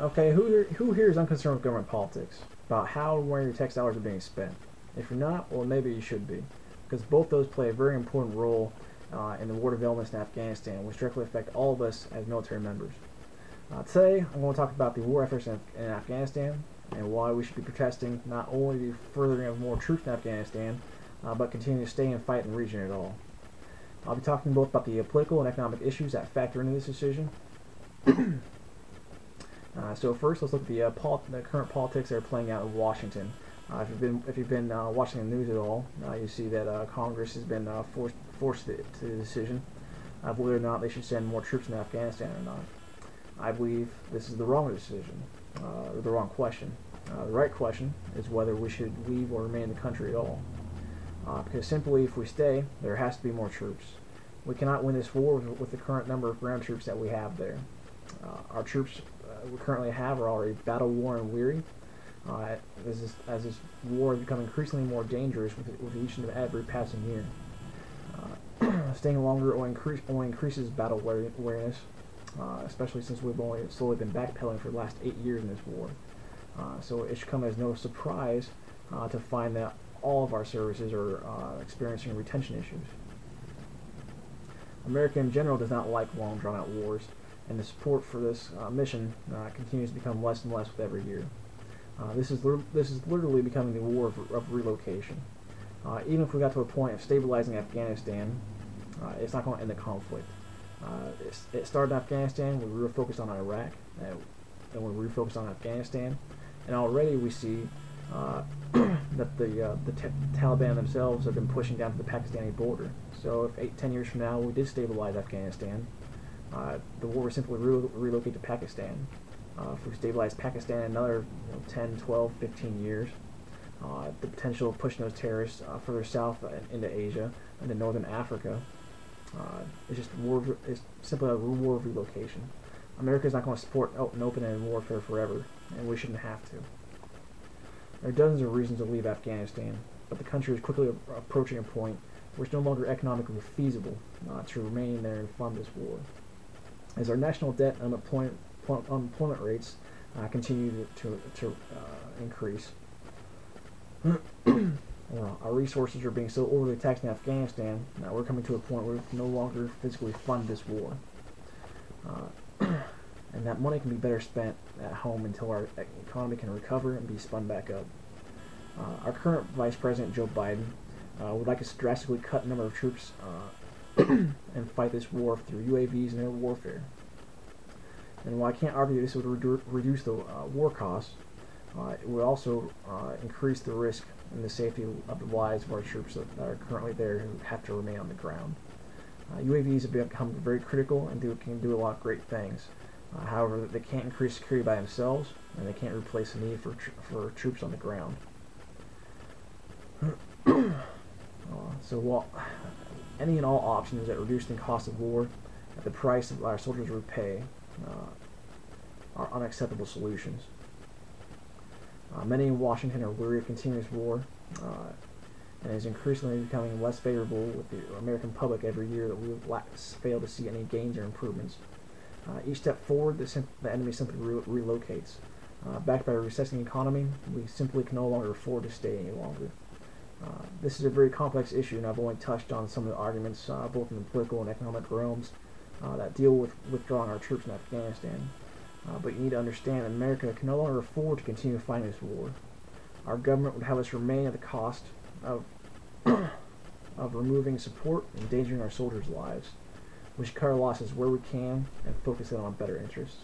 Okay, who here is unconcerned with government politics? About how and where your tax dollars are being spent? If you're not, well, maybe you should be. Because both those play a very important role in the war developments in Afghanistan, which directly affect all of us as military members. Today, I'm going to talk about the war efforts in Afghanistan and why we should be protesting not only the furthering of more troops in Afghanistan, but continue to stay and fight in the region at all. I'll be talking both about the political and economic issues that factor into this decision. So first, let's look at the current politics that are playing out in Washington. If you've been watching the news at all, you see that Congress has been forced to the decision of whether or not they should send more troops in Afghanistan or not. I believe this is the wrong decision, or the wrong question. The right question is whether we should leave or remain in the country at all. Because simply, if we stay, there has to be more troops. We cannot win this war with the current number of ground troops that we have there. Our troops we currently have are already battle-worn and weary. As this war has become increasingly more dangerous with each and every passing year. Staying longer only increases battle weariness, especially since we've only slowly been backpedaling for the last 8 years in this war. So it should come as no surprise to find that all of our services are experiencing retention issues. America in general does not like long drawn-out wars, and the support for this mission continues to become less and less with every year. This is literally becoming the war of relocation. Even if we got to a point of stabilizing Afghanistan, it's not going to end the conflict. It started in Afghanistan, we refocused on Iraq, and we refocused on Afghanistan, and already we see that the Taliban themselves have been pushing down to the Pakistani border. So if 10 years from now we did stabilize Afghanistan, the war would simply relocate to Pakistan. If we stabilize Pakistan in another 10, 12, 15 years, the potential of pushing those terrorists further south into Asia, into northern Africa, is simply a war of relocation. America is not going to support an open-ended warfare forever, and we shouldn't have to. There are dozens of reasons to leave Afghanistan, but the country is quickly approaching a point where it's no longer economically feasible to remain there and fund this war. As our national debt and unemployment rates continue to increase, our resources are being so overly taxed in Afghanistan that we're coming to a point where we can no longer physically fund this war. And that money can be better spent at home until our economy can recover and be spun back up. Our current Vice President, Joe Biden, would like us to drastically cut the number of troops and fight this war through UAVs and air warfare. And while I can't argue this would reduce the war costs, it would also increase the risk and the safety of the lives of our troops that are currently there who have to remain on the ground. UAVs have become very critical and can do a lot of great things. However, they can't increase security by themselves, and they can't replace the need for troops on the ground. So while any and all options that reduce the cost of war at the price that our soldiers would pay are unacceptable solutions. Many in Washington are weary of continuous war, and is increasingly becoming less favorable with the American public every year that we fail to see any gains or improvements. Each step forward, the enemy simply relocates. Backed by a recessing economy, we simply can no longer afford to stay any longer. This is a very complex issue, and I've only touched on some of the arguments, both in the political and economic realms, that deal with withdrawing our troops in Afghanistan. But you need to understand that America can no longer afford to continue fighting this war. Our government would have us remain at the cost of removing support and endangering our soldiers' lives. We should cut our losses where we can and focus it on better interests.